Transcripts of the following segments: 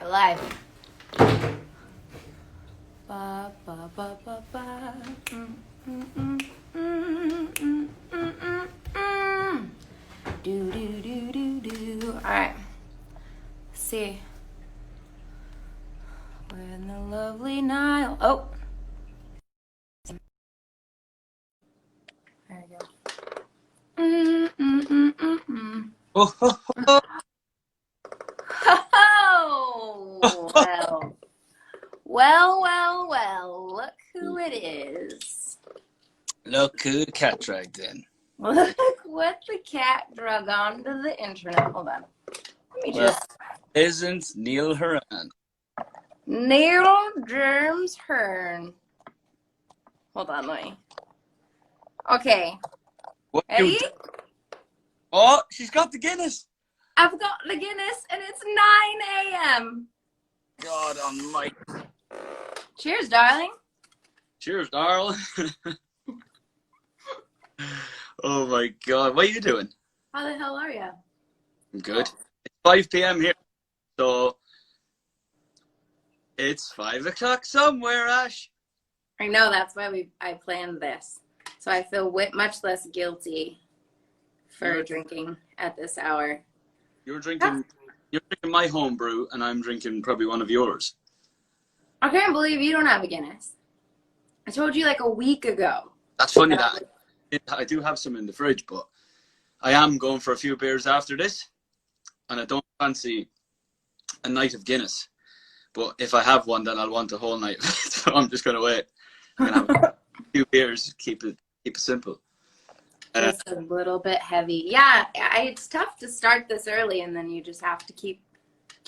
life. Ba, ba, ba, ba, ba. Do, do, do, do, do. Alright. Let's see. When the lovely Niall. Oh! There we go. Oh, oh, oh. Oh, well, look who it is. Look who the cat dragged in. Look what the cat drug onto the internet. Hold on. Let me Well, just... isn't Niall Horan? Niall Germs Hearn. Hold on, let me... Okay. What Ready? you Oh, she's got the Guinness. I've got the Guinness and it's 9 a.m. God on Mike. Cheers, darling. Cheers, darling. Oh my God. What are you doing? How the hell are you? I'm good. It's 5 p.m. here. So it's 5 o'clock somewhere, Ash. I know, that's why I planned this. So I feel much less guilty for drinking at this hour. You're drinking my homebrew and I'm drinking probably one of yours. I can't believe you don't have a Guinness. I told you like a week ago. That's funny that I do have some in the fridge, but I am going for a few beers after this, and I don't fancy a night of Guinness. But if I have one, then I'll want a whole night. So I'm just going to wait. I'm going to have a few beers, keep it simple. Just a little bit heavy. Yeah, it's tough to start this early, and then you just have to keep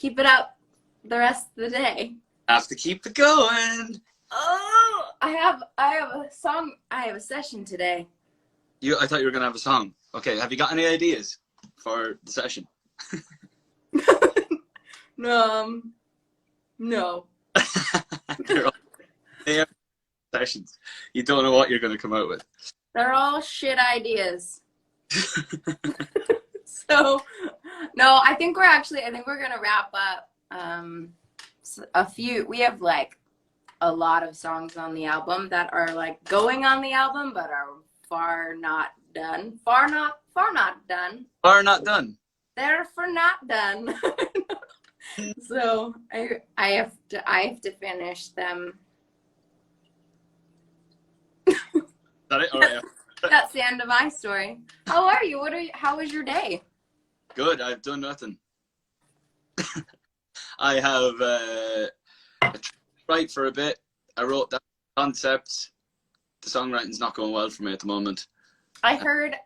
it up the rest of the day. Have to keep it going. Oh, I have a song. I have a session today. I thought you were going to have a song. Okay, have you got any ideas for the session? No. They're all sessions. You don't know what you're going to come out with. They're all shit ideas. So, no, I think we're gonna wrap up a few. We have like a lot of songs on the album that are like going on the album, but are far not done. Far not done. Or not done. They're for not done. So I have to finish them. Is that it? All right. That's the end of my story. How are you? How was your day? Good. I've done nothing. I have tried for a bit. I wrote down concepts. The songwriting's not going well for me at the moment. I heard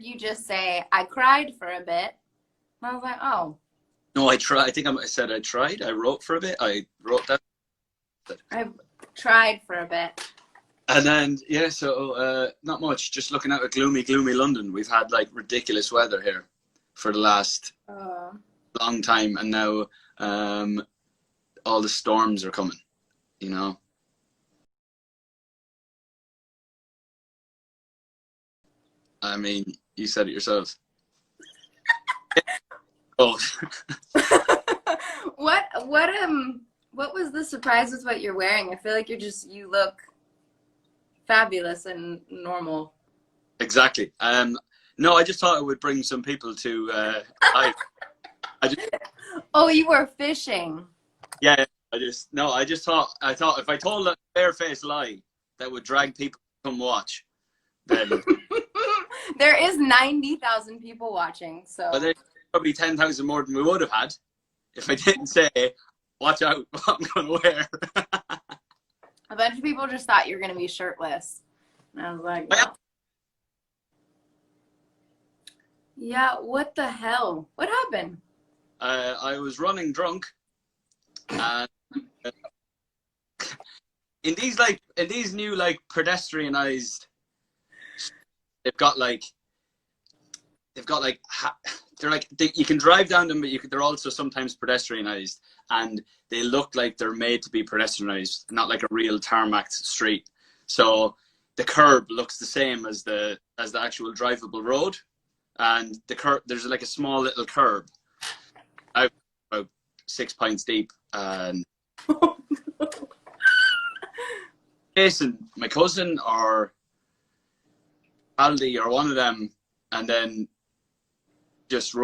you just say I cried for a bit. I was like, oh. No, I tried. I think I said I tried. I wrote for a bit. I wrote that. I tried for a bit. And then, yeah, so not much. Just looking out at gloomy London. We've had like ridiculous weather here for the last long time. And now all the storms are coming, you know. I mean, you said it yourself. Oh. What was the surprise with what you're wearing? I feel like you look fabulous and normal. Exactly. No, I just thought it would bring some people to Oh, you were fishing. Yeah, I just thought if I told a barefaced lie that would drag people to come watch, then there is 90,000 people watching, so there's probably 10,000 more than we would have had if I didn't say, watch out what I'm gonna wear. A bunch of people just thought you were gonna be shirtless. And I was like, well, yeah, what the hell? What happened? I was running drunk, and in these new like pedestrianized, they've got like you can drive down them, but they're also sometimes pedestrianized, and they look like they're made to be pedestrianized, not like a real tarmac street. So the curb looks the same as the actual drivable road, and there's like a small little curb. About 6 pints deep, and Jason, my cousin, or Aldi, or one of them, and then just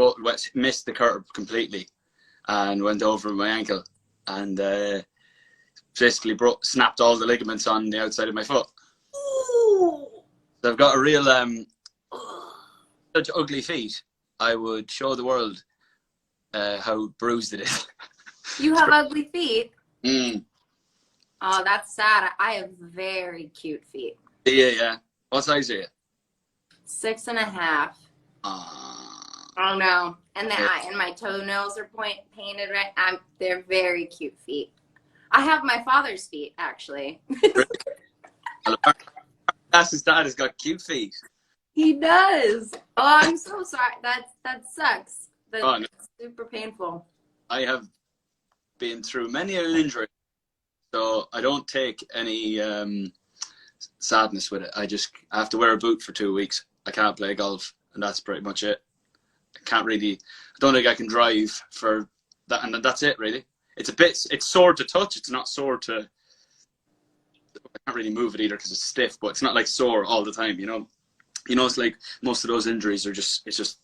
missed the curb completely and went over my ankle, and basically snapped all the ligaments on the outside of my foot. Ooh. So I've got a real such ugly feet. I would show the world how bruised it is. You have ugly feet? Mm. Oh, that's sad. I have very cute feet. Yeah. What size are you? 6.5. Oh no! And my toenails are painted right. They're very cute feet. I have my father's feet, actually. That's his dad has got cute feet. He does. Oh, I'm so sorry. That sucks. That's no. super painful. I have been through many an injury, so I don't take any sadness with it. I have to wear a boot for 2 weeks. I can't play golf, and that's pretty much it. I don't think I can drive for that, and that's it really. It's sore to touch. It's not sore to. I can't really move it either because it's stiff, but it's not like sore all the time. You know, it's like most of those injuries are just. It's just.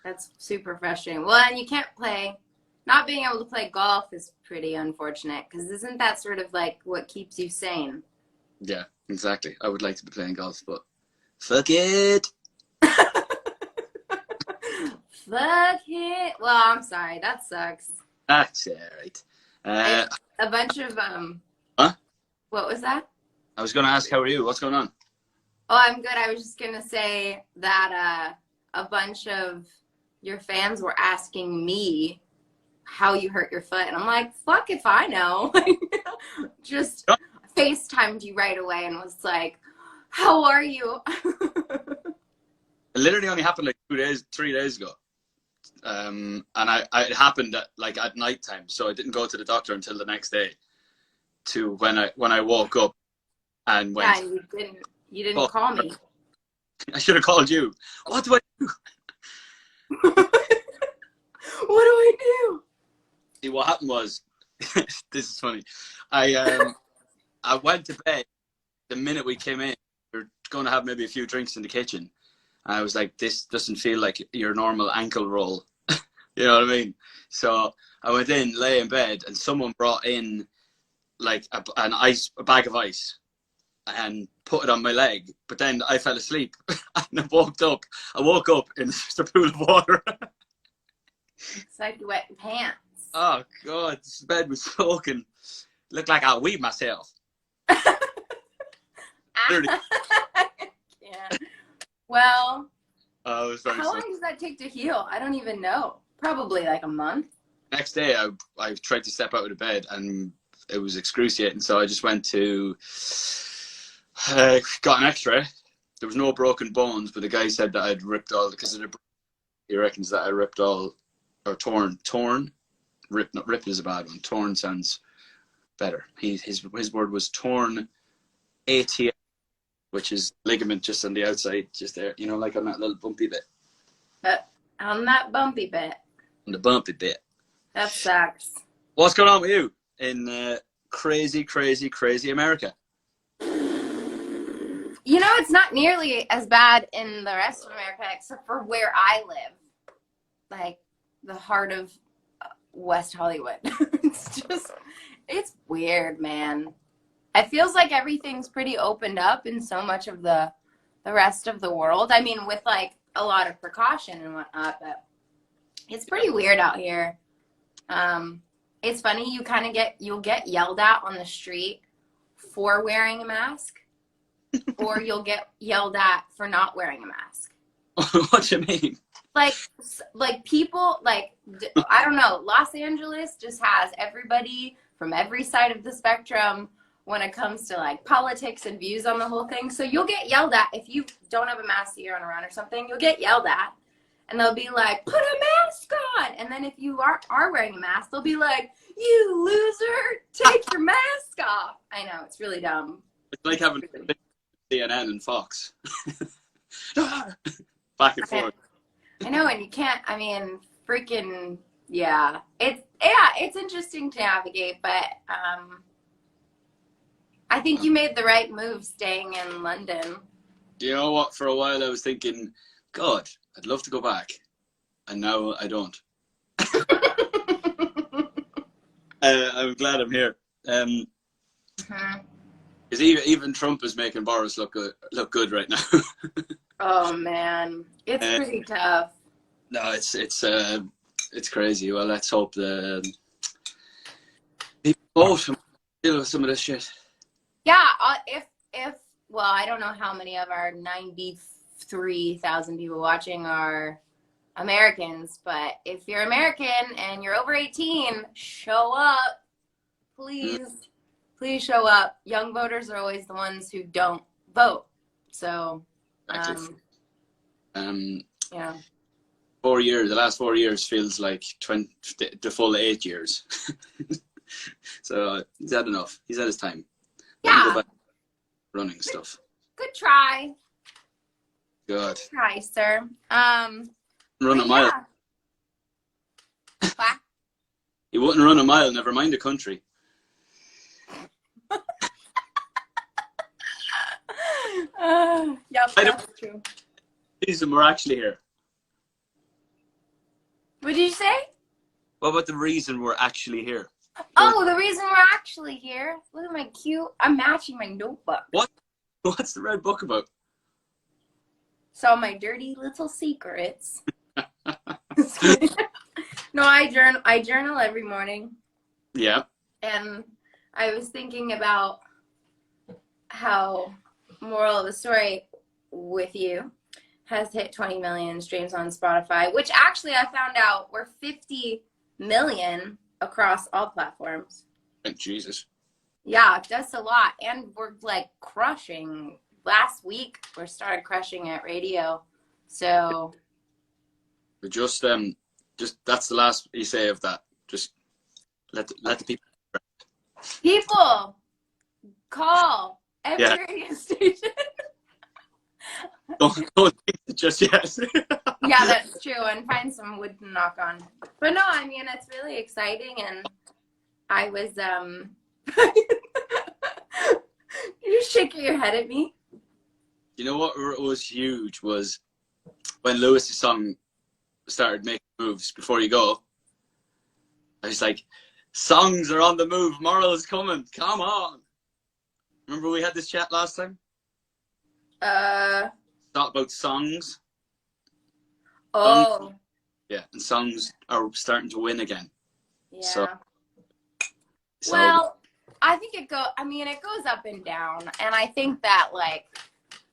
That's super frustrating. Well, and you can't play. Not being able to play golf is pretty unfortunate because isn't that sort of like what keeps you sane? Yeah, exactly. I would like to be playing golf, but fuck it. Fuck it. Well, I'm sorry. That sucks. That's all right. A bunch of Huh? What was that? I was going to ask, how are you? What's going on? Oh, I'm good. I was just gonna say that a bunch of your fans were asking me how you hurt your foot, and I'm like, fuck if I know. Just FaceTimed you right away and was like, how are you? It literally only happened like 3 days ago. And it happened at night time, so I didn't go to the doctor until the next day. To when I woke up and went. Yeah, you didn't call me. I should have called you. What do I do? What do I do? See, what happened was, this is funny. I went to bed the minute we came in. We were going to have maybe a few drinks in the kitchen. And I was like, this doesn't feel like your normal ankle roll. You know what I mean? So I went in, lay in bed, and someone brought in like a bag of ice and put it on my leg. But then I fell asleep and I woke up in just a pool of water. It's like wet pants. Oh God, this bed was soaking. Looked like I weed myself. Yeah. Well, it was very how long does that take to heal? I don't even know. Probably like a month. Next day, I tried to step out of the bed and it was excruciating. So I just went to got an X-ray. There was no broken bones, but the guy said that I'd ripped all because he reckons that I ripped all or torn. Ripped is a bad one. Torn sounds better. His word was torn ATL, which is ligament just on the outside, just there, like on that little bumpy bit. On that bumpy bit. On the bumpy bit. That sucks. What's going on with you in crazy, crazy, crazy America? It's not nearly as bad in the rest of America, except for where I live. Like, the heart of West Hollywood. It's weird, man. It feels like everything's pretty opened up in so much of the rest of the world. I mean, with like a lot of precaution and whatnot, but it's pretty weird out here. It's funny, you'll get yelled at on the street for wearing a mask, or you'll get yelled at for not wearing a mask. What do you mean? Like people, like, I don't know, Los Angeles just has everybody from every side of the spectrum when it comes to like politics and views on the whole thing. So you'll get yelled at if you don't have a mask that you're on around or something. You'll get yelled at, and they'll be like, "Put a mask on." And then if you are wearing a mask, they'll be like, "You loser, take your mask off." I know, it's really dumb. It's like having CNN and Fox. Back and forth. I know, and you can't. I mean, freaking It's interesting to navigate, but I think you made the right move staying in London. You know what? For a while I was thinking, God, I'd love to go back, and now I don't. I'm glad I'm here. Because even Trump is making Boris look good right now. Oh man, it's pretty tough. No, it's crazy. Well, let's hope the people vote and deal with some of this shit. Yeah, if well, I don't know how many of our 93,000 people watching are Americans, but if you're American and you're over 18, show up, please. Please show up. Young voters are always the ones who don't vote. So, yeah. 4 years, the last 4 years feels like the full 8 years. So he's had enough. He's had his time. Yeah. Go back running stuff. Good try. Good. Good try, sir. Run a mile. What? He wouldn't run a mile, never mind a country. Yep, that's true. Reason we're actually here. What did you say? What about the reason we're actually here? Oh, the reason we're actually here. Look at my cute. I'm matching my notebook. What? What's the red book about? So my dirty little secrets. No, I journal every morning. Yeah. And I was thinking about how moral of the story with you has hit 20 million streams on Spotify, which actually I found out were 50 million across all platforms. Thank Jesus. Yeah, that's a lot. And we're like crushing. Last week we started crushing at radio. So Just that's the last you say of that. Just let the people call every radio station. don't think it just yet. Yeah, that's true. And find some wood to knock on. But no, I mean, it's really exciting. And I was, you're shaking your head at me. You know what was huge was when Lewis's song started making moves before you go. I was like, songs are on the move. Moral is coming. Come on. Remember we had this chat last time? Talk about songs. Oh. Songs, yeah, and songs are starting to win again. Yeah. So well, I think it goes up and down. And I think that like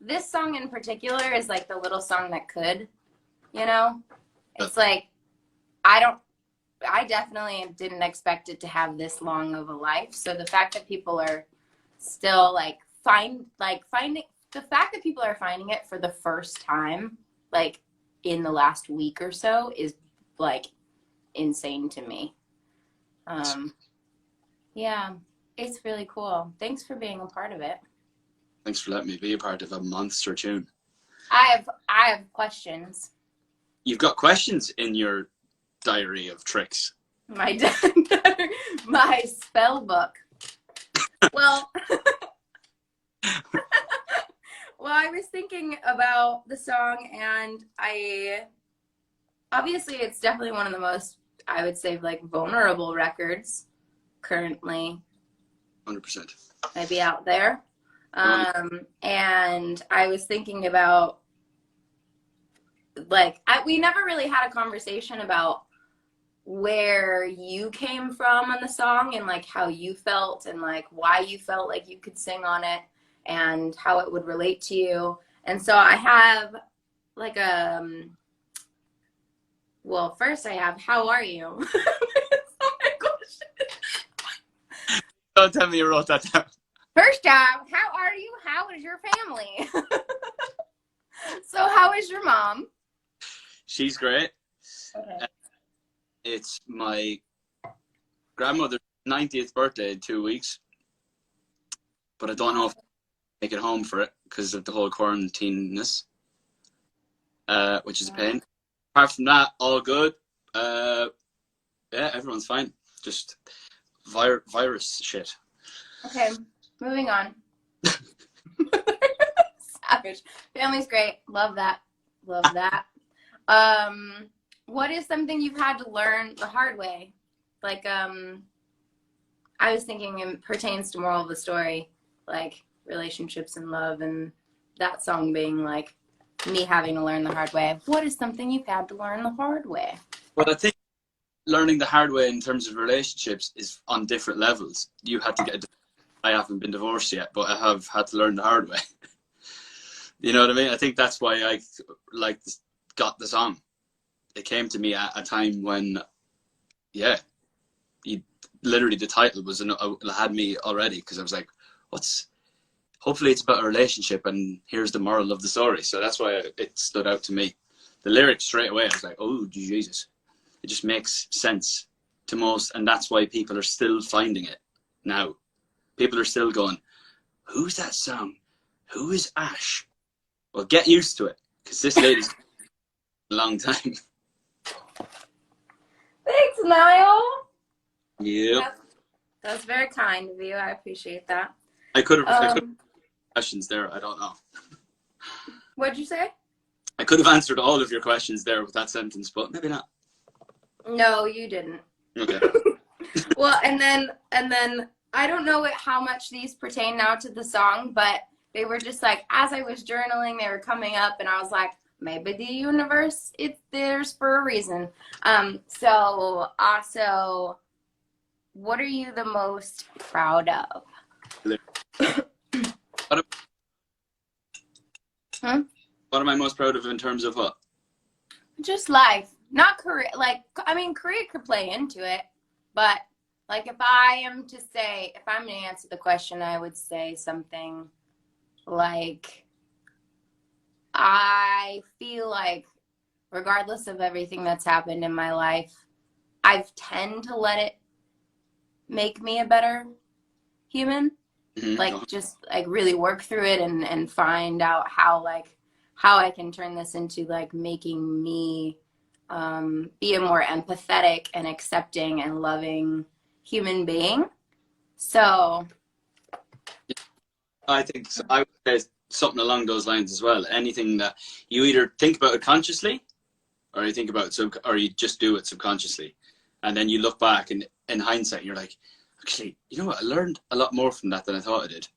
this song in particular is like the little song that could, you know? It's like I definitely didn't expect it to have this long of a life. So the fact that people are still finding it for the first time, like in the last week or so, is like insane to me. Yeah, it's really cool. Thanks for being a part of it. Thanks for letting me be a part of a monster tune. I have questions. You've got questions in your diary of tricks. My spell book. Well, well, I was thinking about the song, and obviously it's definitely one of the most, I would say, like vulnerable records currently. 100%. Maybe out there. And I was thinking about we never really had a conversation about where you came from on the song and like how you felt and like why you felt like you could sing on it and how it would relate to you. And so I have like well, first I have, how are you? That's not my question. Don't tell me you wrote that down. First off, how are you? How is your family? So how is your mom? She's great. Okay. It's my grandmother's 90th birthday in 2 weeks. But I don't know if I'll make it home for it because of the whole quarantine-ness, which is a pain. Apart from that, all good. Yeah, everyone's fine. Just virus shit. Okay, moving on. Savage. Family's great. Love that. Love that. What is something you've had to learn the hard way? Like, I was thinking it pertains to moral of the story, like relationships and love, and that song being like me having to learn the hard way. What is something you've had to learn the hard way? Well, I think learning the hard way in terms of relationships is on different levels. You had to get. I haven't been divorced yet, but I have had to learn the hard way. You know what I mean? I think that's why I got the song. It came to me at a time when, yeah, literally the title was had me already, because I was like, hopefully it's about a relationship and here's the moral of the story. So that's why it stood out to me. The lyrics straight away, I was like, oh Jesus, it just makes sense to most, and that's why people are still finding it now. People are still going, who's that song? Who is Ashe? Well, get used to it, because this lady's a long time. Thanks, Niall. Yep. That's very kind of you. I appreciate that. I could have questions there. I don't know. What'd you say? I could have answered all of your questions there with that sentence, but maybe not. No, you didn't. Okay. Well, and then I don't know how much these pertain now to the song, but they were just like, as I was journaling, they were coming up, and I was like, maybe the universe, it's theirs for a reason. So also, what are you the most proud of? What am I most proud of in terms of what? Just life, not career. Like, I mean, career could play into it, but like if I'm going to answer the question, I would say something like, I feel like regardless of everything that's happened in my life, I've tend to let it make me a better human. Mm-hmm. Like, just like really work through it and find out how I can turn this into like making me be a more empathetic and accepting and loving human being. So I think so. I would say something along those lines as well. Anything that you either think about it consciously, or you think about it or you just do it subconsciously, and then you look back and in hindsight you're like, actually, you know what? I learned a lot more from that than I thought I did,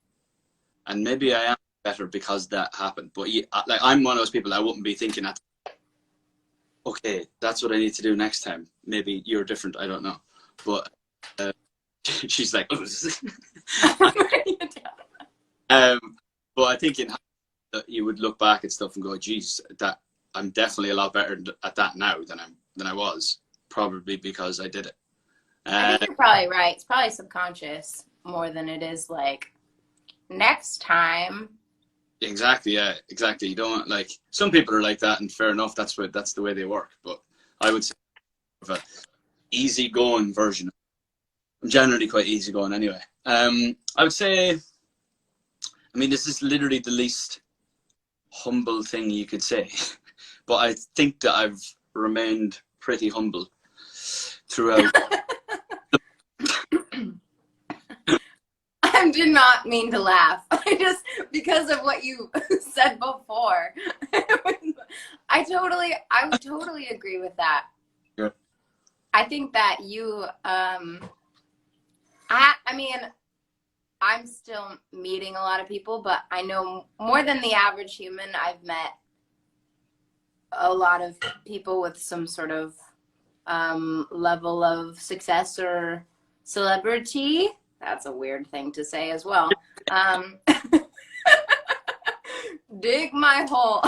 and maybe I am better because that happened. But like, I'm one of those people, I wouldn't be thinking that, okay, that's what I need to do next time. Maybe you're different, I don't know, but she's like, oh. But I think you would look back at stuff and go, geez, that I'm definitely a lot better at that now than I was, probably because I did it. I think you're probably right. It's probably subconscious more than it is like next time. Exactly. Yeah, exactly. You don't, like, some people are like that, and fair enough. That's the way they work. But I would say of an easygoing version. I'm generally quite easygoing anyway. I would say, I mean, this is literally the least humble thing you could say, but I think that I've remained pretty humble throughout. I did not mean to laugh. I just, because of what you said before. I would totally agree with that. Yeah. I think that you, I mean, I'm still meeting a lot of people, but I know more than the average human. I've met a lot of people with some sort of level of success or celebrity. That's a weird thing to say as well. Dig my hole.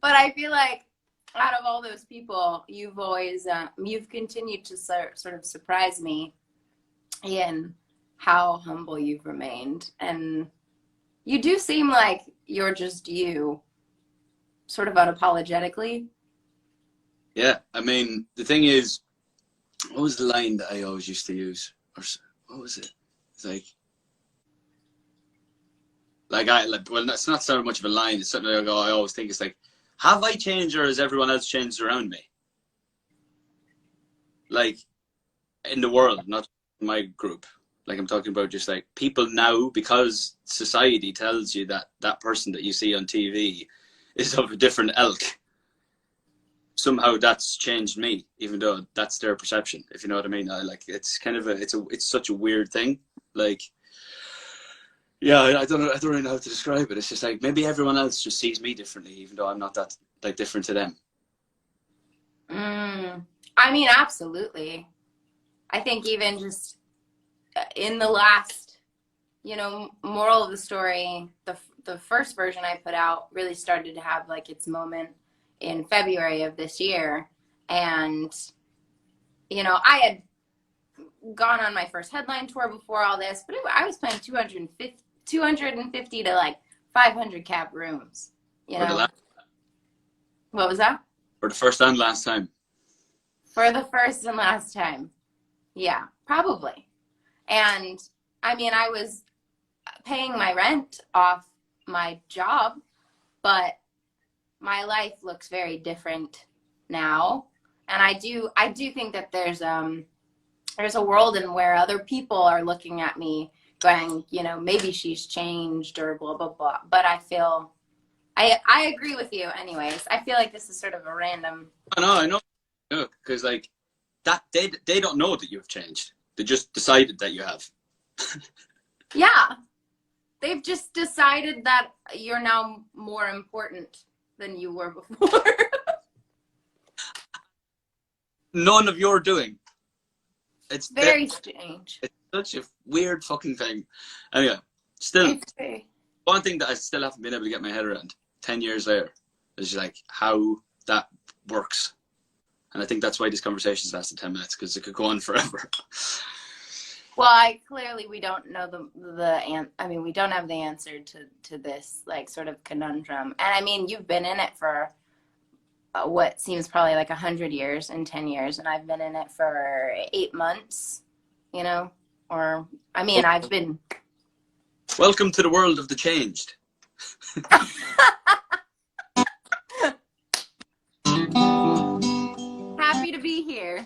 But I feel like out of all those people, you've always, you've continued to sort of surprise me in how humble you've remained. And you do seem like you're just you, sort of unapologetically. Yeah, I mean, the thing is, what was the line that I always used to use? Or what was it? It's well, that's not so much of a line. It's something I always think. It's like, have I changed, or has everyone else changed around me? like in the world, not my group. Like I'm talking about just like people now, because society tells you that that person that you see on TV is of a different ilk. Somehow that's changed me, even though that's their perception. If you know what I mean. Like it's kind of it's such a weird thing. Like, yeah, I don't really know how to describe it. It's just like maybe everyone else just sees me differently, even though I'm not that like different to them. I mean, absolutely. I think even just in the last, moral of the story, the first version I put out really started to have like its moment in February of this year. And, I had gone on my first headline tour before all this, but I was playing 250 to like 500 cap rooms, What was that? For the first and last time. For the first and last time. Yeah, probably. And I mean, I was paying my rent off my job, but my life looks very different now. And I do think that there's a world in where other people are looking at me going, maybe she's changed or blah, blah, blah. But I agree with you anyways. I feel like this is sort of a random. I know. Because like that, they don't know that you've changed. They just decided that you have. Yeah. They've just decided that you're now more important than you were before. None of your doing. It's very strange. It's such a weird fucking thing. Anyway, still, one thing that I still haven't been able to get my head around 10 years later is like how that works. And I think that's why this conversation's lasted 10 minutes, because it could go on forever. Well, we don't know we don't have the answer to this like sort of conundrum. And I mean, you've been in it for what seems probably like 100 years in 10 years, and I've been in it for 8 months, or I mean, I've been. Welcome to the world of the changed. Happy to be here.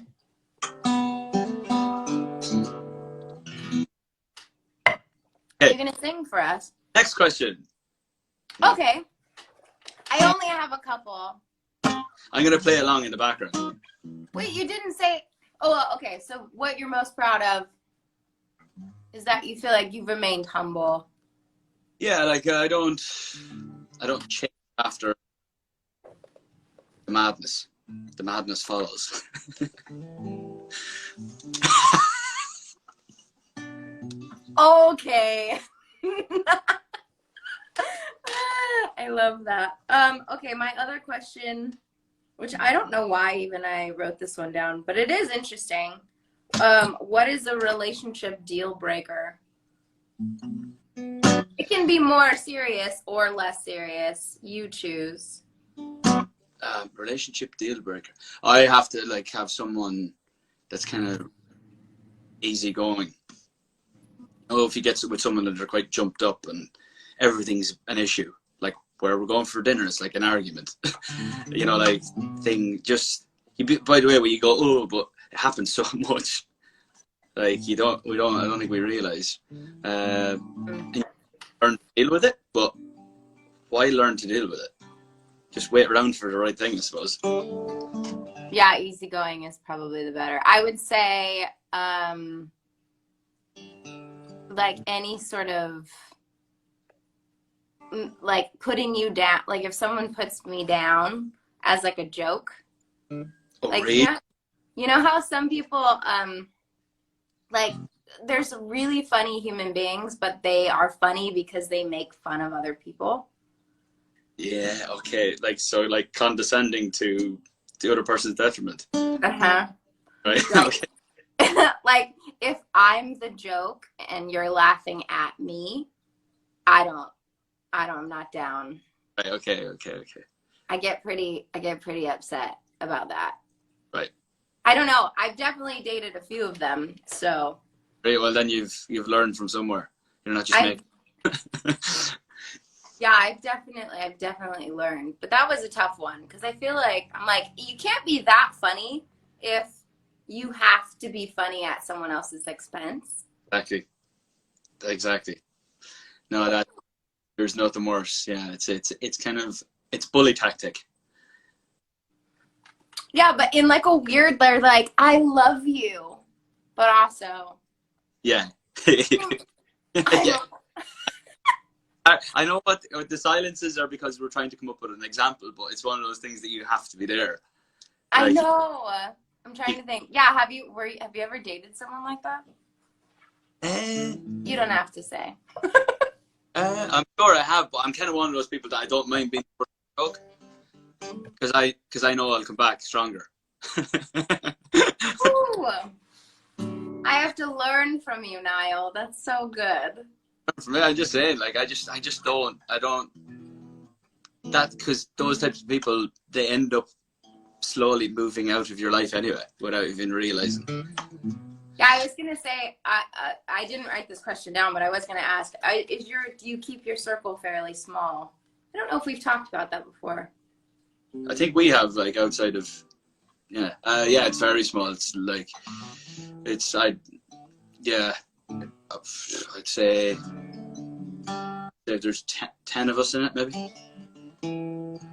Are you going to sing for us? Next question. Okay. I only have a couple. I'm going to play along in the background. Wait, you didn't say... Oh, okay. So what you're most proud of is that you feel like you've remained humble. Yeah, like I don't chase after the madness. The madness follows. Okay. I love that. Okay, my other question, which I don't know why even I wrote this one down, but it is interesting. What is a relationship deal breaker? It can be more serious or less serious. You choose. Relationship deal breaker. I have to like have someone that's kind of easygoing. Oh, if you get with someone that are quite jumped up and everything's an issue, like where we're going for dinner, it's like an argument. Like thing. Just by the way, where you go, oh, but it happens so much. Like I don't think we realize. Learn to deal with it, but why learn to deal with it? Just wait around for the right thing, I suppose. Yeah, easygoing is probably the better. I would say, like any sort of, like putting you down. Like if someone puts me down as like a joke. Oh, like really? You know how some people, like there's really funny human beings, but they are funny because they make fun of other people. Yeah, okay. Like, so like condescending to the other person's detriment. Uh-huh. Right? Like, okay. like if I'm the joke and you're laughing at me, I'm not down. Right, okay. I get pretty upset about that. Right. I don't know. I've definitely dated a few of them, so. Right, well then you've learned from somewhere. You're not just making. Yeah, I've definitely learned. But that was a tough one because I feel like I'm like, you can't be that funny if you have to be funny at someone else's expense. Exactly. No, there's nothing worse. Yeah, it's kind of, it's bully tactic. Yeah, but in like a weird, they're like, I love you, but also, Yeah. I Yeah. don't- I know what the silences are because we're trying to come up with an example, but it's one of those things that you have to be there. I Like, know. I'm trying to think. Yeah, have you ever dated someone like that? You don't have to say. I'm sure I have, but I'm kind of one of those people that I don't mind being broke because I know I'll come back stronger. Ooh. I have to learn from you, Niall. That's so good. For me, I'm just saying, like, I don't that, because those types of people, they end up slowly moving out of your life anyway without even realizing. Yeah, I was gonna say I didn't write this question down, but I was gonna ask: do you keep your circle fairly small? I don't know if we've talked about that before. I think we have, like, outside of, yeah, it's very small. It's like, yeah, I'd say there's 10 of us in it, maybe.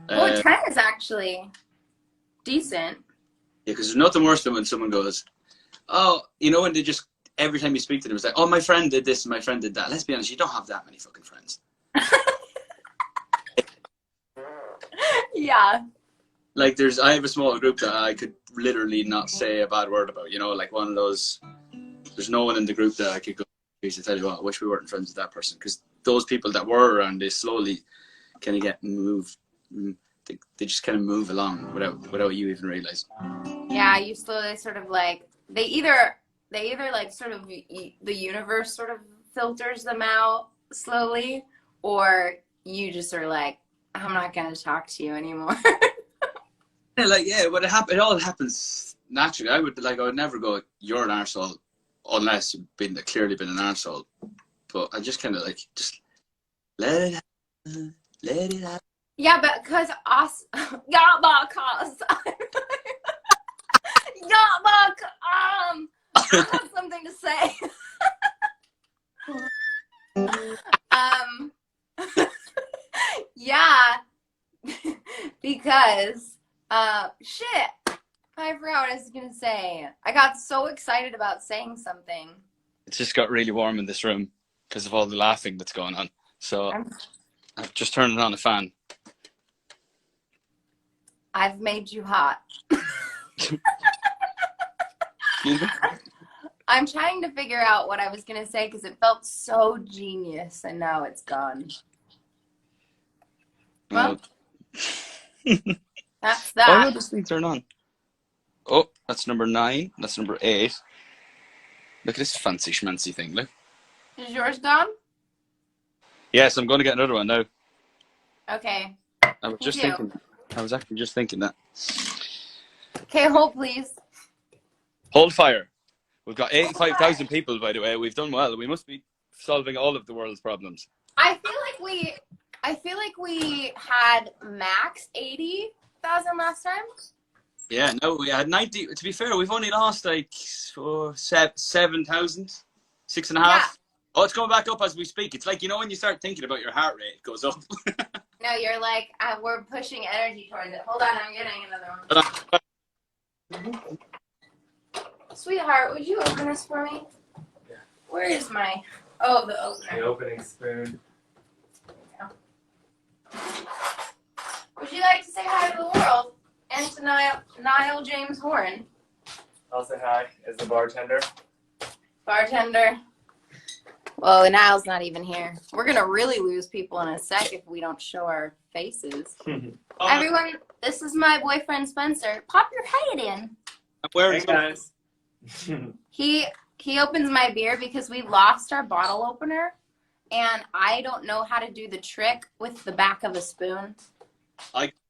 Oh, 10 is actually decent. Yeah, because there's nothing worse than when someone goes, oh, you know, when they just, every time you speak to them, it's like, oh, my friend did this and my friend did that. Let's be honest, you don't have that many fucking friends. Yeah. Like, I have a small group that I could literally not say a bad word about, you know, like one of those, there's no one in the group that I could go, to tell you what, I wish we weren't friends with that person. Because those people that were around, they slowly kind of get moved. They just kind of move along without you even realizing. Yeah, you slowly sort of like, they either like sort of, the universe sort of filters them out slowly, or you just are like, I'm not going to talk to you anymore. Yeah, like, yeah, but it all happens naturally. I would never go, you're an arsehole, unless you've clearly been an arsehole. But I just kind of like, just let it happen, let it happen. Yeah, but because us, yeah, because I have something to say. Yeah, because shit. I forgot what I was gonna say. I got so excited about saying something. It's just got really warm in this room because of all the laughing that's going on. So I've just turned on a fan. I've made you hot. I'm trying to figure out what I was gonna say because it felt so genius, and now it's gone. Well, that's that. Oh, no, this thing turned on. Oh, that's number 9. That's number 8. Look at this fancy schmancy thing, look. Is yours gone? Yes, I'm going to get another one now. Okay. I was actually just thinking that. Okay, hold please. Hold fire. We've got 85,000 people, by the way. We've done well. We must be solving all of the world's problems. I feel like we had max 80,000 last time. Yeah, no, we had 90. To be fair, we've only lost like 7,000, 6.5. Yeah. Oh, it's going back up as we speak. It's like, you know, when you start thinking about your heart rate, it goes up. No, you're like, we're pushing energy towards it. Hold on, I'm getting another one. Sweetheart, would you open this for me? Yeah. Where is my... Oh, the opener. The opening spoon. Would you like to say hi to the world? And to Niall James Horan? I'll say hi as the bartender. Bartender. Well, Niall's not even here. We're going to really lose people in a sec if we don't show our faces. Everyone, this is my boyfriend Spencer. Pop your head in. Hey, guys. He opens my beer because we lost our bottle opener, and I don't know how to do the trick with the back of a spoon.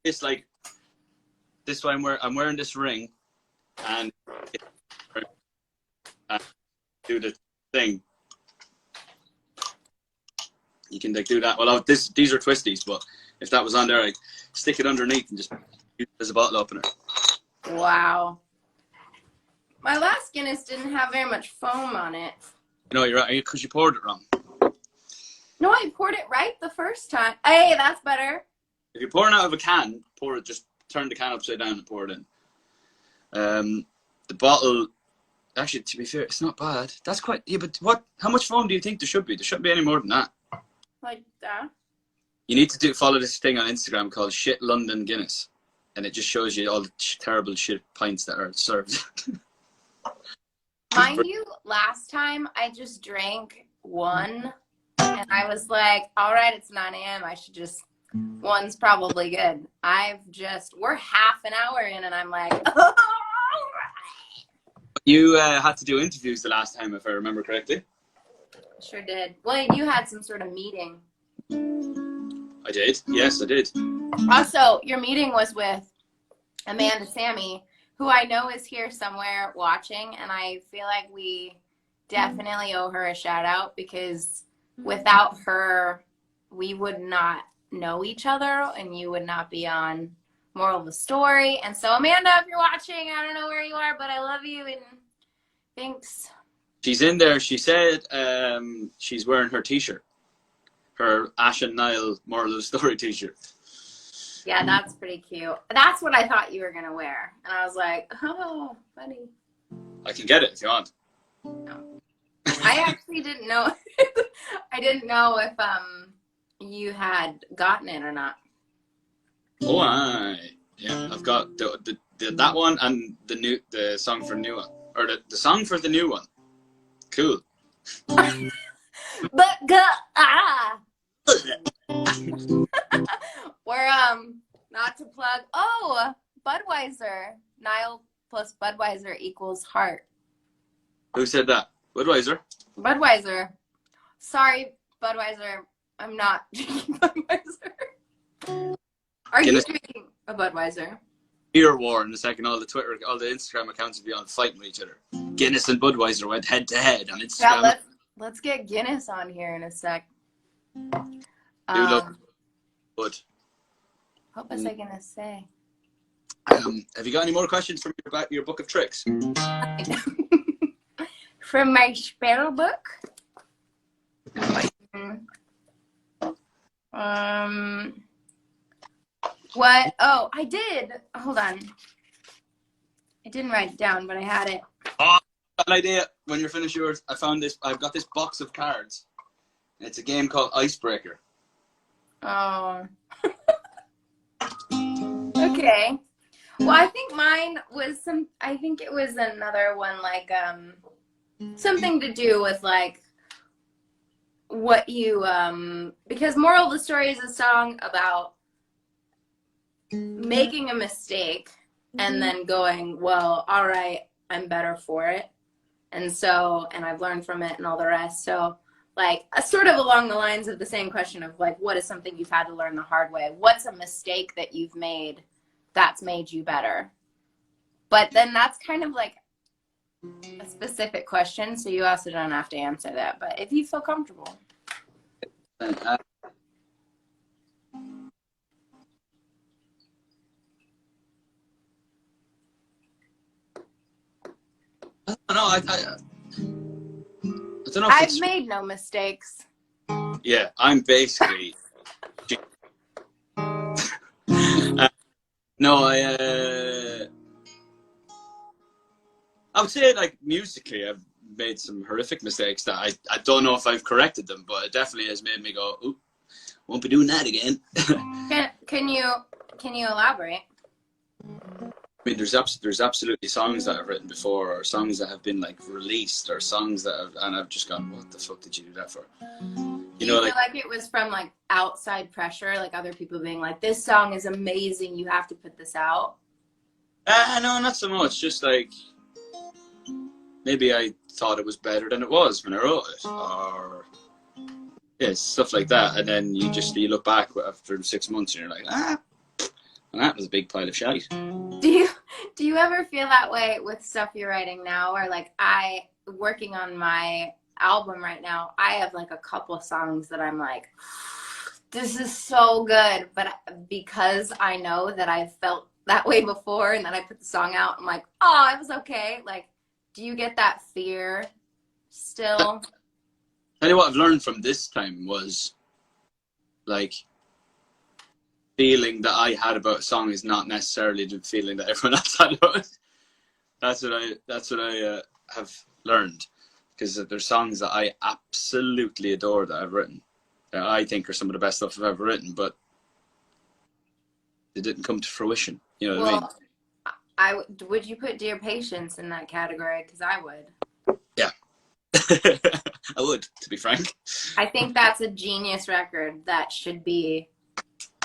It's like this way. I'm wearing this ring, and do the thing. You can like do that. Well, these are twisties, but if that was on there, I stick it underneath and just use it as a bottle opener. Wow. My last Guinness didn't have very much foam on it. No, you're right, because you poured it wrong. No, I poured it right the first time. Hey, that's better. If you're pouring out of a can, pour it. Just turn the can upside down and pour it in. The bottle, actually, to be fair, it's not bad. That's quite. Yeah, but what? How much foam do you think there should be? There shouldn't be any more than that. Like that? You need to follow this thing on Instagram called Shit London Guinness, and it just shows you all the terrible shit pints that are served. Mind you, last time I just drank one, and I was like, all right, it's 9 a.m. I should just, one's probably good. We're half an hour in, and I'm like, oh, You had to do interviews the last time, if I remember correctly. sure did. Well, you had some sort of meeting. I did. Yes, I did. Also, your meeting was with Amanda Sammy, who I know is here somewhere watching, and I feel like we definitely owe her a shout out, because without her, we would not know each other, and you would not be on Moral of the Story. And so, Amanda, if you're watching, I don't know where you are, but I love you, and thanks. She's in there. She said she's wearing her T-shirt, her Ashe and Niall Moral of the Story T-shirt. Yeah, that's pretty cute. That's what I thought you were going to wear. And I was like, oh, funny. I can get it if you want. No. I actually didn't know. I didn't know if you had gotten it or not. Oh, yeah. I've got the that one and the song for the new one, or the song for the new one. Cool. But we're not to plug. Oh, Budweiser. Niall plus Budweiser equals heart. Who said that? Budweiser. Budweiser. Sorry, Budweiser. I'm not drinking Budweiser. Are you drinking a Budweiser? Beer war in a second. All the Instagram accounts would be on fighting with each other. Guinness and Budweiser went head to head on Instagram. Yeah, let's get Guinness on here in a sec. Love Bud. What was I gonna say? Have you got any more questions from your book of tricks? From my spell book. What? Oh, I did. Hold on. I didn't write it down, but I had it. Oh, got an idea. When you're finished yours, I found this. I've got this box of cards. It's a game called Icebreaker. Oh. Okay. Well, I think mine was I think it was another one, like, something to do with, like, what you, because Moral of the Story is a song about making a mistake and then going, well, all right, I'm better for it. And I've learned from it and all the rest. So, like, sort of along the lines of the same question of, like, what is something you've had to learn the hard way? What's a mistake that you've made that's made you better? But then that's kind of like a specific question, so you also don't have to answer that. But if you feel comfortable. I don't know. I don't know. I've made no mistakes. Yeah, I'm basically. No, I would say, like, musically, I've made some horrific mistakes that I don't know if I've corrected them, but it definitely has made me go, "Oop, won't be doing that again." Can you elaborate? I mean, there's absolutely songs that I've written before, or songs that have been, like, released, or songs that I've just gone, "What the fuck did you do that for?" Do you feel like it was from, like, outside pressure, like other people being like, "This song is amazing, you have to put this out"? No, not so much. Just, like, maybe I thought it was better than it was when I wrote it, or yeah, stuff like that. And then you look back after 6 months and you're like, and that was a big pile of shite. Do you ever feel that way with stuff you're writing now? Or, like, working on my album right now, I have, like, a couple of songs that I'm like, this is so good, but because I know that I've felt that way before and then I put the song out, I'm like, oh, it was okay. Like, Do you get that fear still? Tell you what I've learned from this time was, like, feeling that I had about a song is not necessarily the feeling that everyone else had about it. That's what I have learned, because there's songs that I absolutely adore that I've written, that I think are some of the best stuff I've ever written, but they didn't come to fruition. You know what I mean? Would you put Dear Patience in that category? Because I would. Yeah. I would, to be frank. I think that's a genius record that should be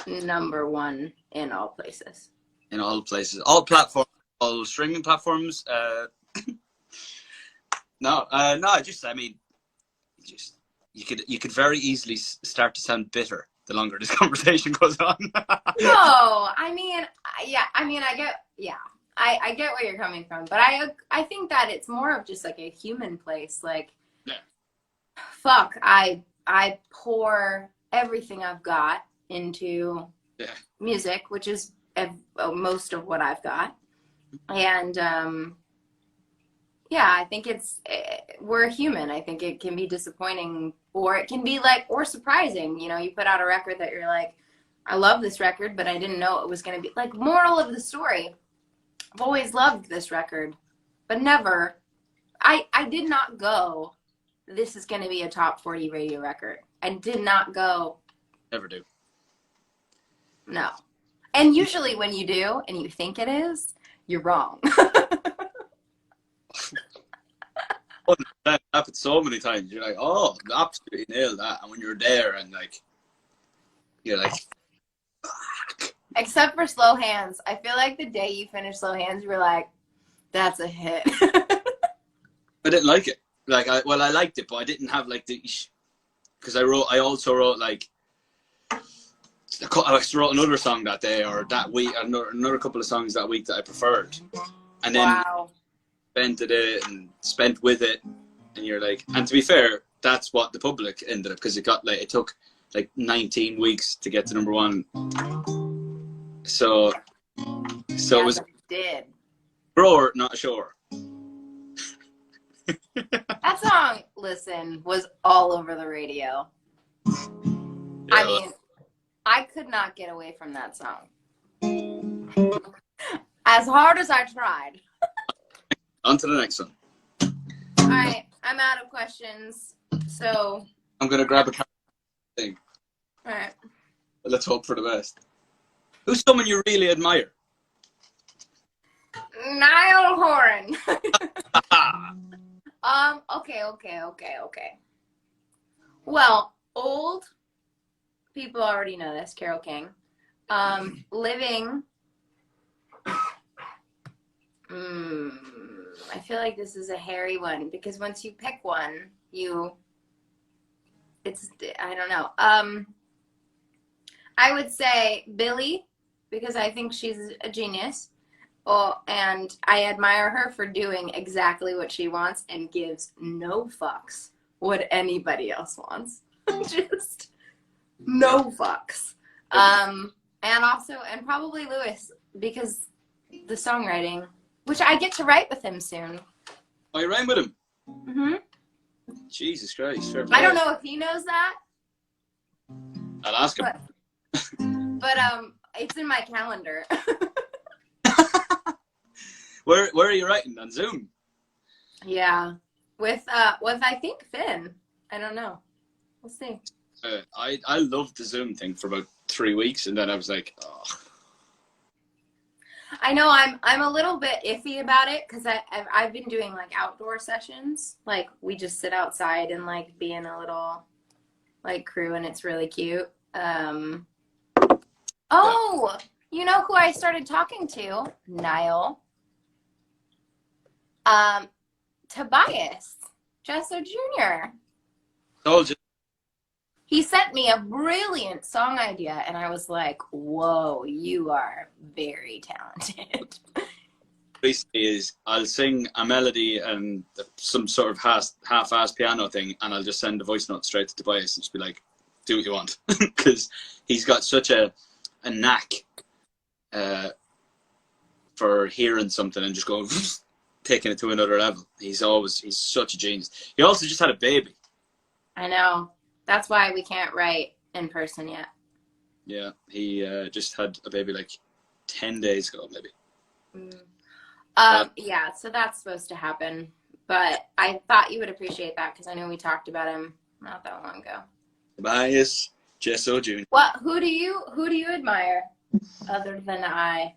#1 in all places. In all places, all platforms, all streaming platforms. I mean, you could very easily start to sound bitter the longer this conversation goes on. No, I mean, I get where you're coming from, but I think that it's more of just like a human place. Like, yeah. Fuck, I pour everything I've got into music, which is most of what I've got, and I think we're human. I think it can be disappointing, or it can be like, or surprising. You know, you put out a record that you're like, I love this record, but I didn't know it was going to be like, moral of the story. I've always loved this record, but never, I did not go, this is going to be a top 40 radio record. I did not go. Never do. No. And usually when you do, and you think it is, you're wrong. That happens so many times. You're like, oh, absolutely nailed that. And when you're there and like, you're like, fuck. Except for Slow Hands. I feel like the day you finish Slow Hands, you were like, that's a hit. I didn't like it. Like, I liked it, but I didn't have like because I also wrote like, I wrote another song that day or that week, another couple of songs that week that I preferred. And then spent it and spent with it. And you're like, and to be fair, that's what the public ended up, because it took like 19 weeks to get to #1. So it was grower, not sure. That song, listen, was all over the radio. Yeah. I mean, I could not get away from that song. As hard as I tried. On to the next one. All right, I'm out of questions, so I'm going to grab a thing. All right. Let's hope for the best. Who's someone you really admire? Niall Horan. Okay. Well, old people already know this, Carole King. Living, I feel like this is a hairy one, because once you pick one, I don't know. I would say Billie, because I think she's a genius. Oh, and I admire her for doing exactly what she wants and gives no fucks what anybody else wants. Just no fucks. And probably Lewis, because the songwriting, which I get to write with him soon. Oh, you writing with him? Mm-hmm. Jesus Christ. I don't know if he knows that. I'll ask him. But it's in my calendar. Where are you writing? On Zoom? Yeah. With I think Finn. I don't know. We'll see. I loved the Zoom thing for about 3 weeks, and then I was like, oh. I know I'm a little bit iffy about it, because I've been doing like outdoor sessions. Like, we just sit outside and like be in a little like crew, and it's really cute. Oh, you know who I started talking to? Niall. Tobias, Jesso Jr. Told you. He sent me a brilliant song idea, and I was like, whoa, you are very talented. Basically is, I'll sing a melody and some sort of half-assed piano thing, and I'll just send the voice note straight to Tobias and just be like, do what you want. Because he's got such a knack for hearing something and just going taking it to another level. He's such a genius. He also just had a baby. I know. That's why we can't write in person yet. Yeah, he just had a baby like 10 days ago, maybe. Yeah, so that's supposed to happen. But I thought you would appreciate that because I know we talked about him not that long ago. Tobias Jesso Jr. What? Who do you admire other than I?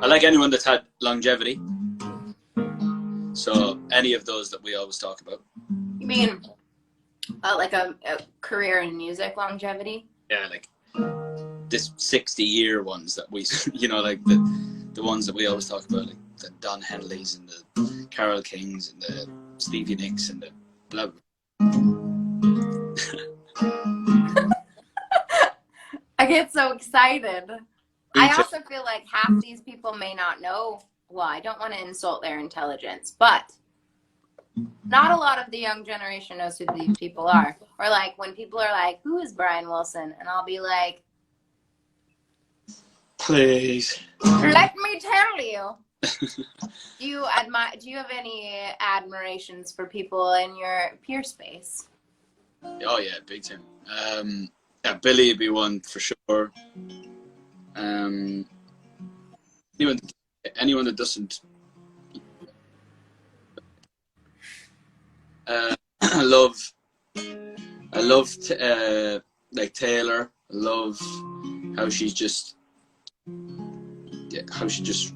I like anyone that's had longevity. So any of those that we always talk about. You mean like a career in music longevity? Yeah, like this 60-year ones that we, like the ones that we always talk about, like the Don Henleys and the Carole Kings and the Stevie Nicks and the blah blah. I get so excited. I also feel like half these people may not know. Well, I don't want to insult their intelligence, but not a lot of the young generation knows who these people are. Or like when people are like, "Who is Brian Wilson?" and I'll be like, "Please, let me tell you." Do you have any admirations for people in your peer space? Oh yeah, big time. Yeah, Billy would be one for sure. Anyone that doesn't. I love like Taylor. I love how she's just she's just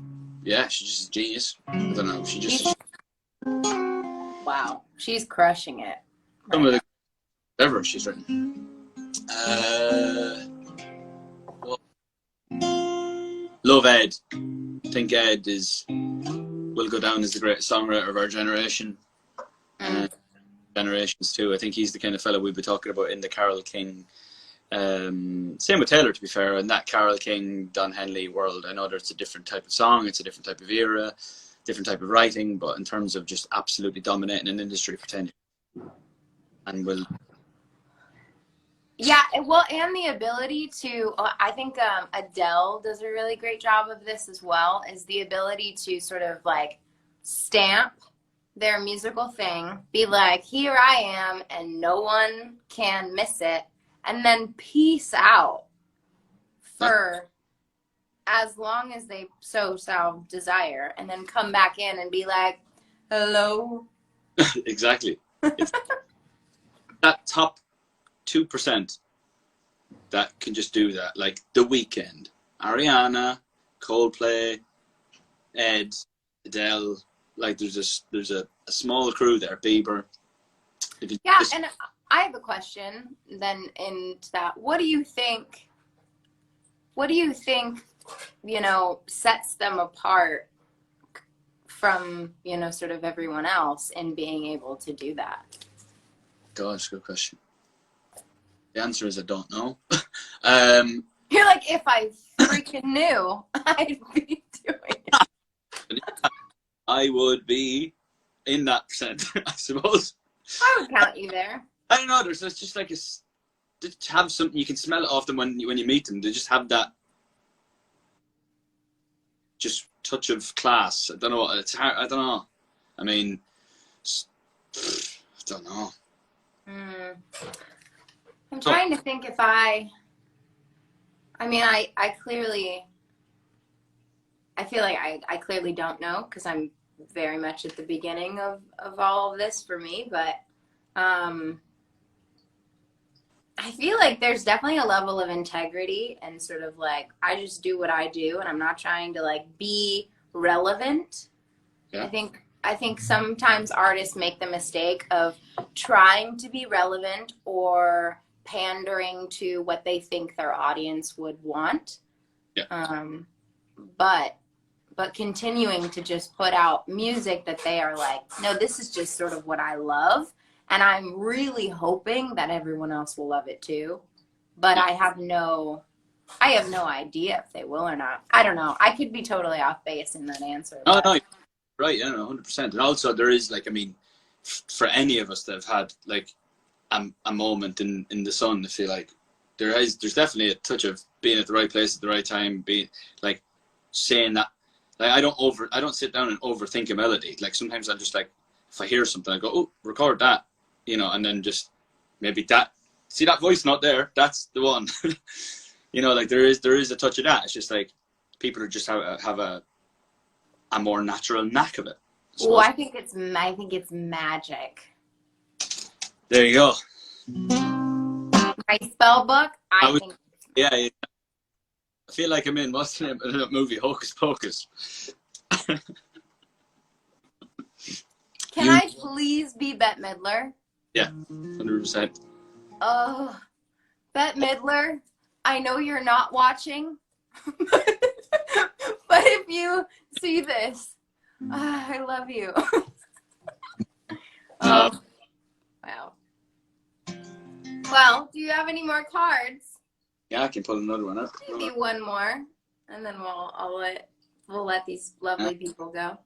a genius. I don't know. Wow, she's crushing it. Some of the ever she's written. Love Ed. I think Ed will go down as the greatest songwriter of our generation. Generations too. I think he's the kind of fellow we've been talking about in the Carole King. Same with Taylor, to be fair, in that Carole King, Don Henley world. I know there's a different type of song, it's a different type of era, different type of writing, but in terms of just absolutely dominating an industry for 10 years. And will. Yeah, well, and the ability to, I think Adele does a really great job of this as well, is the ability to sort of like stamp their musical thing, be like, here I am, and no one can miss it, and then peace out for as long as they so desire, and then come back in and be like, hello. Exactly. It's that top 2% that can just do that, like The Weeknd, Ariana, Coldplay, Ed, Adele. Like there's a small crew there, Bieber. Yeah, and I have a question then into that. What do you think, sets them apart from, sort of everyone else in being able to do that? Gosh, good question. The answer is I don't know. You're like, if I freaking knew, I'd be doing it. I would be in that percent, I suppose. I would count you there. I don't know. There's just like just have something, you can smell it off them when you meet them. They just have that just touch of class. I don't know. It's hard. I don't know. I mean, I don't know. I'm trying to think if I clearly, I feel like I clearly don't know because I'm very much at the beginning of all of this for me, but I feel like there's definitely a level of integrity and sort of like, I just do what I do and I'm not trying to like be relevant. Yeah. I think sometimes artists make the mistake of trying to be relevant or pandering to what they think their audience would want. Yeah. But continuing to just put out music that they are like, no, this is just sort of what I love. And I'm really hoping that everyone else will love it too. But I have no idea if they will or not. I don't know. I could be totally off base in that answer. Oh, no, right. Yeah, no, 100%. And also there is like, I mean, for any of us that have had like a moment in the sun, I feel like there's definitely a touch of being at the right place at the right time, being like saying that. Like I don't sit down and overthink a melody. Like sometimes I just like, if I hear something, I go, oh, record that, you know, and then just maybe see that voice not there, that's the one. You know, like there is a touch of that. It's just like people are just have a more natural knack of it. Oh, I think it's magic. There you go. My spell book, I think. Yeah, I feel like I'm in what's the name of that movie, Hocus Pocus. Can I please be Bette Midler? Yeah, 100%. Oh, Bette Midler, I know you're not watching, but if you see this, I love you. Wow. Well, do you have any more cards? Yeah, I can pull another one up. Maybe one more, and then we'll let these lovely people go.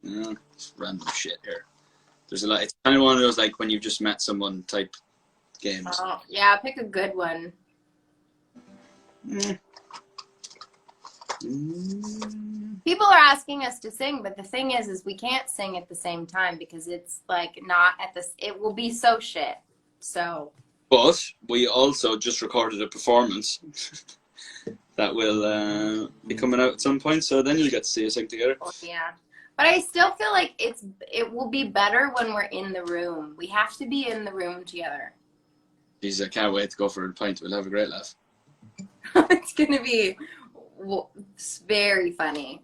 Yeah, just random shit here. There's a lot. It's kind of one of those like when you've just met someone type games. Oh, yeah, pick a good one. People are asking us to sing, but the thing is we can't sing at the same time because it's like not at this. It will be so shit. So. But we also just recorded a performance that will be coming out at some point. So then you'll get to see us sing together. Oh, yeah. But I still feel like it will be better when we're in the room. We have to be in the room together. Jeez, I can't wait to go for a pint. We'll have a great laugh. It's going to be very funny.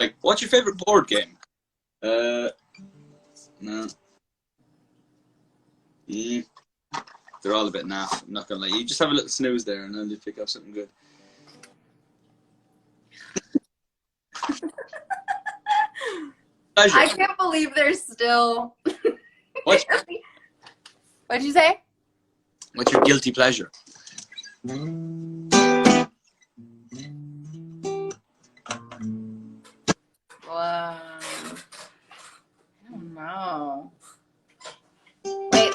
Like, what's your favorite board game? No. They're all a bit naff. I'm not going to lie. You just have a little snooze there and then you pick up something good. I can't believe there's still. What? What'd you say? What's your guilty pleasure? I don't know. Wait,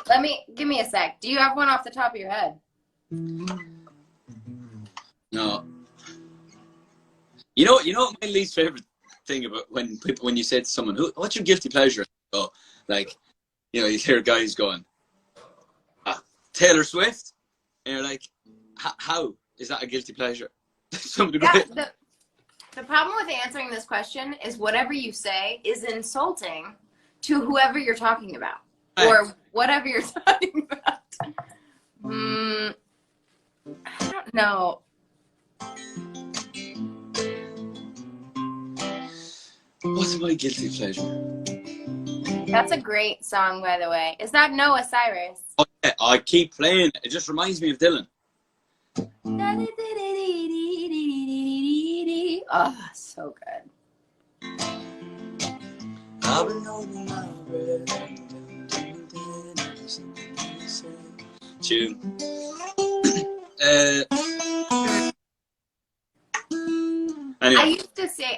give me a sec. Do you have one off the top of your head? No. You know what my least favorite thing about when you say to someone, what's your guilty pleasure? Oh, like, you know, you hear guys going, Taylor Swift, and you're like, how is that a guilty pleasure? The problem with answering this question is whatever you say is insulting to whoever you're talking about or whatever you're talking about. I don't know. What's my guilty pleasure? That's a great song, by the way. Is that Noah Cyrus? Oh, yeah, I keep playing it. It just reminds me of Dylan. Oh, so good. Tune. Anyway.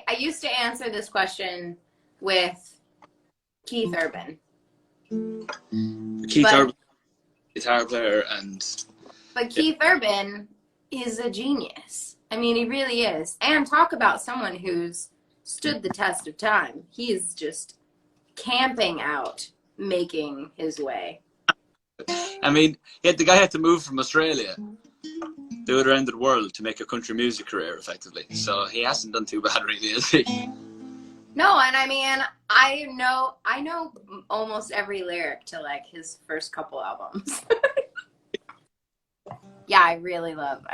I used to answer this question with Keith Urban. Keith Urban, guitar player, But Keith Urban is a genius. I mean, he really is. And talk about someone who's stood the test of time. He is just camping out, making his way. I mean, the guy had to move from Australia to the other end of the world to make a country music career, effectively. So he hasn't done too bad, really, has he? No, and I mean, I know almost every lyric to like his first couple albums. Yeah, I really love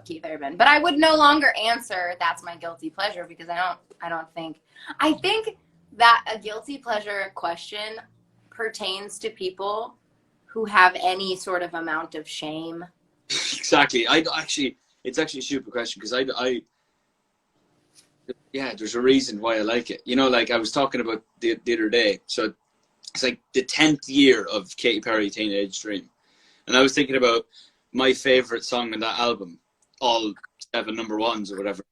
Keith Urban. But I would no longer answer that's my guilty pleasure because I think that a guilty pleasure question pertains to people who have any sort of amount of shame. Exactly. It's actually a stupid question because there's a reason why I like it. You know, like I was talking about the other day. So it's like the 10th year of Katy Perry Teenage Dream. And I was thinking about my favorite song on that album, all 7 number ones or whatever.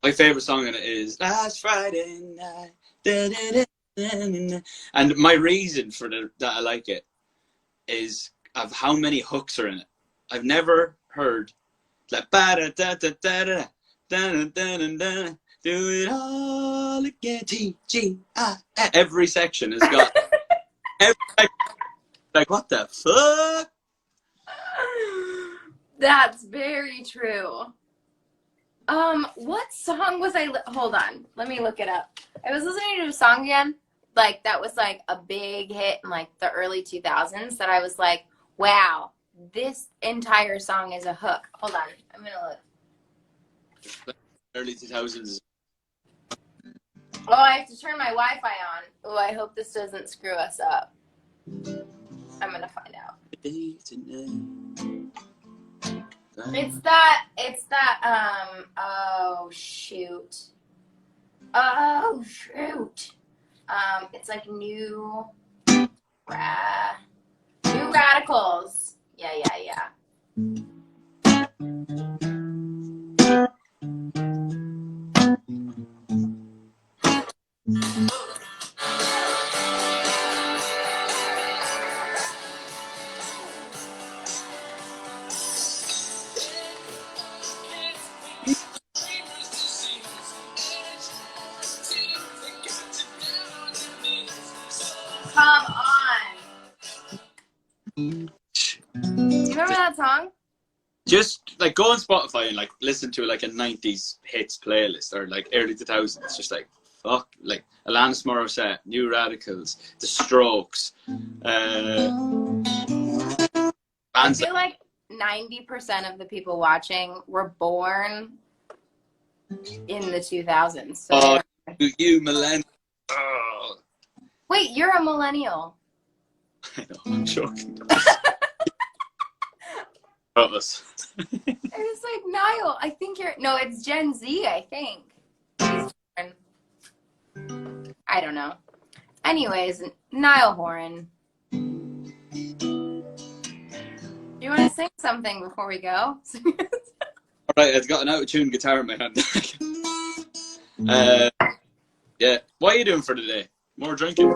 My favorite song on it is Last Friday Night. Da, da, da, da, da, da. And my reason for that I like it is of how many hooks are in it. I've never heard like ba da da da da da da da da da. Do it all again. T-G-I. Every section has got every section, like what the fuck? That's very true. What song was I? Hold on, let me look it up. I was listening to a song again, like that was like a big hit in like the early 2000s. That I was like, wow, this entire song is a hook. Hold on, I'm gonna look. Early 2000s. Oh, I have to turn my Wi-Fi on. Oh, I hope this doesn't screw us up. I'm gonna find out. It's that, oh shoot. Oh shoot. It's like New Radicals. Yeah. Come on. Do you remember that song? Just like go on Spotify and like listen to like a 90s hits playlist or like early 2000s. It's just like fuck, like Alanis Morissette, New Radicals, The Strokes. I feel like 90% of the people watching were born in the 2000s. So you millennial. Oh. Wait, you're a millennial. I know, I'm joking. Us. It's like, Niall, I think you're... No, it's Gen Z, I think. I don't know. Anyways, Niall Horan. Do you want to sing something before we go? Alright, I've got an out-of-tune guitar in my hand. Yeah. What are you doing for today? More drinking?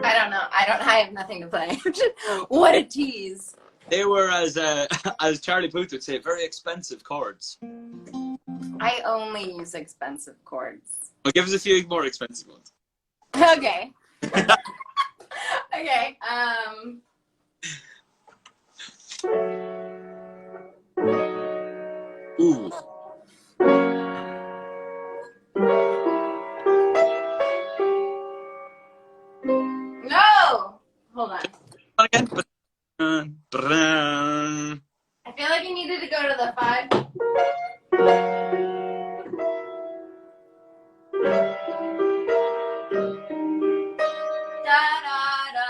I don't know. I have nothing to play. What a tease. They were, as Charlie Puth would say, very expensive chords. I only use expensive chords. Well, give us a few more expensive ones. Okay. Okay. Ooh. No! Hold on. Again. I feel like you needed to go to the 5. Da da da.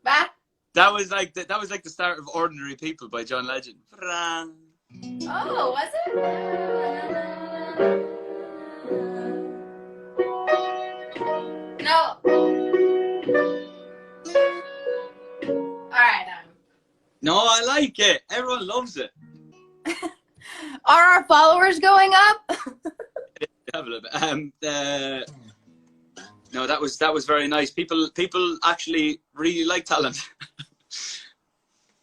Back. That was like the start of Ordinary People by John Legend. Oh, was it? No. Alright, No, I like it. Everyone loves it. Are our followers going up? Have a little bit. No, that was very nice. People actually really like talent.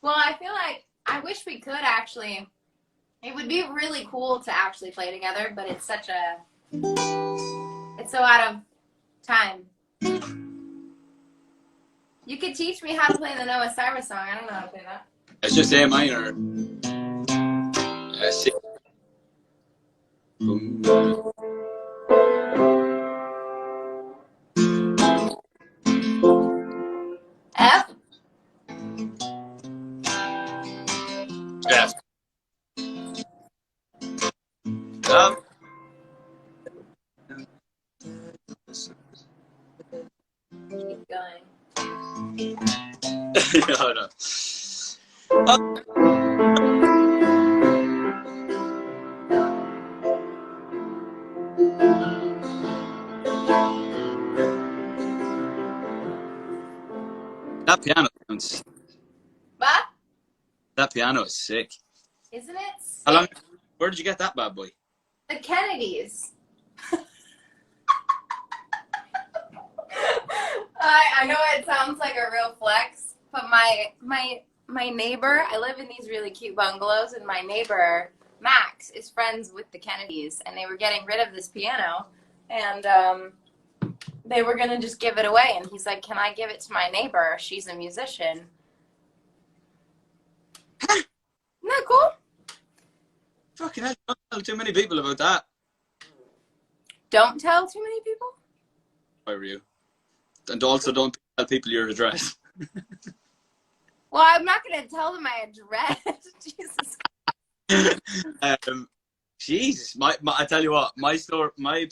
Well, I feel like I wish we could actually. It would be really cool to actually play together, but it's so out of time. You could teach me how to play the Noah Cyrus song. I don't know how to play that. It's just A minor. C. F. F. Keep going. No, no. That piano sounds. What? That piano is sick. Isn't it sick? How long? Where did you get that bad boy? The Kennedys. I know it sounds like a real flex, but my neighbor, I live in these really cute bungalows, and my neighbor Max is friends with the Kennedys, and they were getting rid of this piano, and they were gonna just give it away, and he's like, "Can I give it to my neighbor? She's a musician." Isn't that cool? Fucking hell, don't tell too many people about that. Don't tell too many people. If I were you. And also don't tell people your address. Well, I'm not gonna tell them my address. Jesus. Jesus, I tell you what, my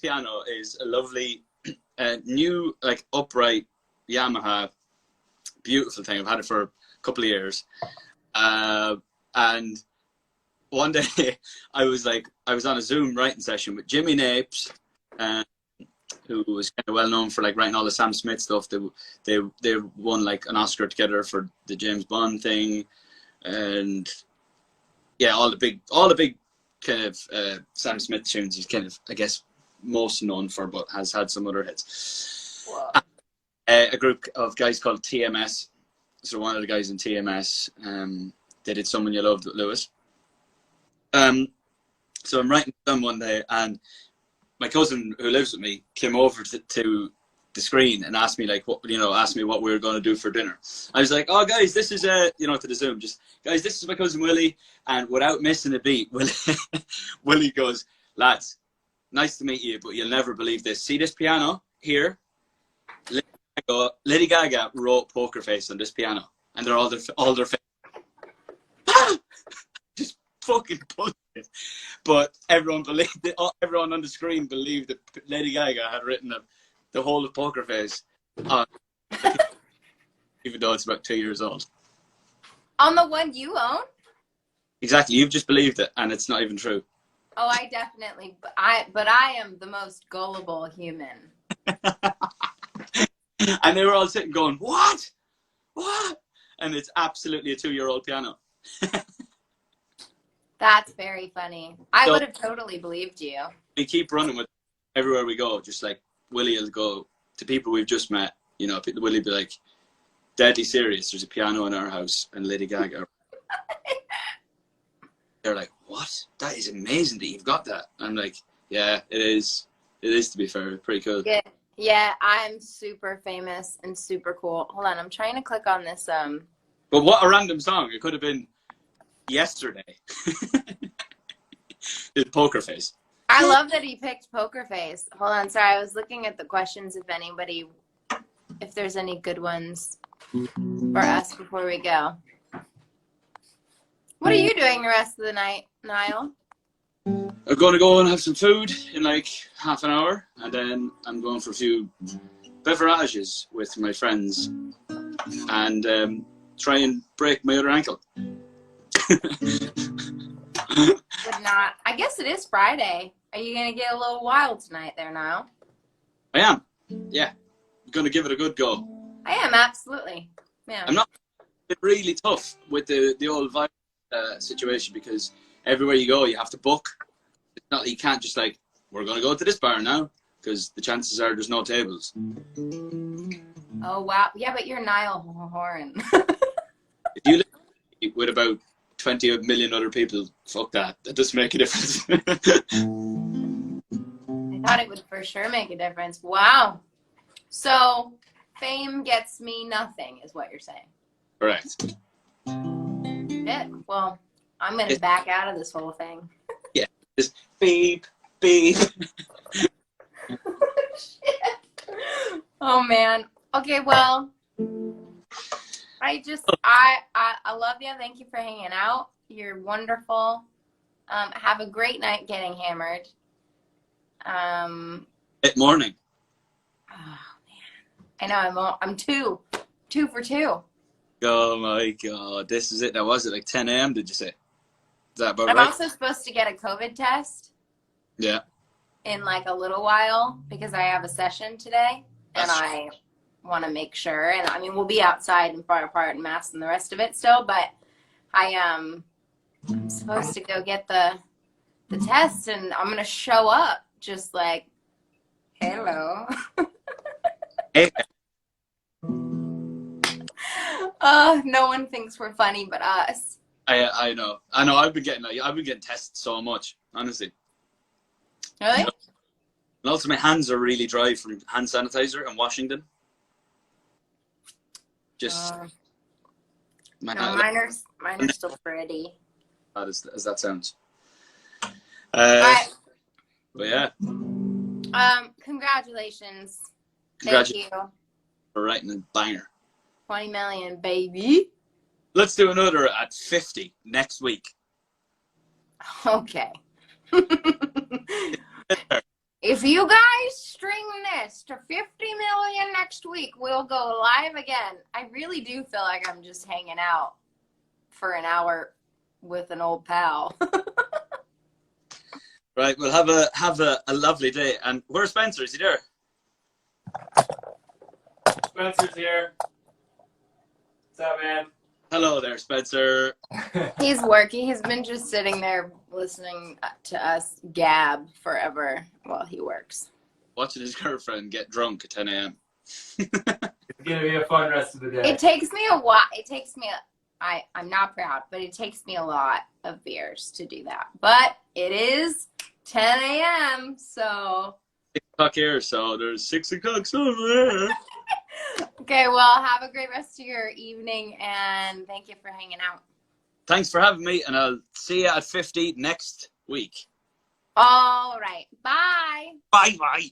piano is a lovely, new, like, upright Yamaha, beautiful thing. I've had it for a couple of years, and one day I was on a Zoom writing session with Jimmy Napes, who was kind of well known for like writing all the Sam Smith stuff. They won like an Oscar together for the James Bond thing, and yeah, all the big kind of Sam Smith tunes. He's kind of, I guess, most known for, but has had some other hits. A group of guys called TMS. So one of the guys in TMS, they did "Someone You Loved" with Lewis. So I'm writing them one day, and my cousin who lives with me came over to the screen and asked me what we were going to do for dinner. I was like, "Oh guys, this is to the Zoom, just guys, this is my cousin Willie," and without missing a beat, Willie goes, "Lads, nice to meet you, but you'll never believe this. See this piano here? Lady Gaga wrote Poker Face on this piano, and they're all their face." Just fucking bullshit. But everyone believed it. Everyone on the screen believed that Lady Gaga had written the whole of Poker Face, even though it's about 2 years old. On the one you own? Exactly. You've just believed it, and it's not even true. Oh, I definitely. But I am the most gullible human. And they were all sitting going, "What? What?" And it's absolutely a 2-year-old piano. That's very funny. I would have totally believed you. We keep running with it everywhere we go. Just like Willie will go to people we've just met. Willie will be like, "Deadly serious. There's a piano in our house," and Lady Gaga. They're like, "What? That is amazing that you've got that." I'm like, "Yeah, it is. It is, to be fair. Pretty cool." Good. Yeah, I'm super famous and super cool. Hold on, I'm trying to click on this. But what a random song. It could have been yesterday. The Poker Face. I love that he picked Poker Face. Hold on, sorry, I was looking at the questions if there's any good ones for us before we go. What are you doing the rest of the night, Niall? I'm going to go and have some food in like half an hour, and then I'm going for a few beverages with my friends and try and break my other ankle. Would not. I guess it is Friday. Are you going to get a little wild tonight there, Niall? I am. Yeah. I'm going to give it a good go. I am, absolutely. Yeah. I'm not. It's really tough with the old virus situation, because everywhere you go, you have to book. It's not, you can't just like, "We're going to go to this bar now," because the chances are there's no tables. Oh, wow. Yeah, but you're Niall Horan. If you live with about 20 million other people, fuck that. That doesn't make a difference. I thought it would for sure make a difference. Wow. So, fame gets me nothing, is what you're saying. Correct. Yeah. Well, I'm going to back out of this whole thing. Yeah. Just beep, beep. Oh, man. Okay, well, I love you. Thank you for hanging out. You're wonderful. Have a great night getting hammered. At morning. Oh, man. I know, I'm 2 for 2. Oh my God. This is it. Now, was it like 10 a.m. did you say? Is that about I'm right? also supposed to get a COVID test. Yeah. In like a little while, because I have a session today, and I want to make sure. And I mean, we'll be outside and far apart and masks and the rest of it still, but I'm supposed to go get the the test, and I'm gonna show up just like, hello. Hey, No one thinks we're funny but us. I know. I've been getting tested so much, honestly. Really? And also, my hands are really dry from hand sanitizer and washing them. Just No, mine are still pretty. as that sounds. All right. But yeah, Congratulations. congratulations Thank you. for writing a banger. 20 million, baby. Let's do another at 50 next week. Okay. If you guys string this to 50 million next week, we'll go live again. I really do feel like I'm just hanging out for an hour with an old pal. Right, we'll have a lovely day. And where's Spencer? Is he there? Spencer's here. What's up, man? Hello there, Spencer. He's working. He's been just sitting there listening to us gab forever while he works. Watching his girlfriend get drunk at 10 a.m. It's gonna be a fun rest of the day. It takes me a while. I'm not proud, but it takes me a lot of beers to do that. But it is 10 a.m., so. 6 o'clock here, so there's 6 o'clock somewhere. Okay, well, have a great rest of your evening, and thank you for hanging out. Thanks for having me, and I'll see you at 50 next week. All right. Bye. Bye.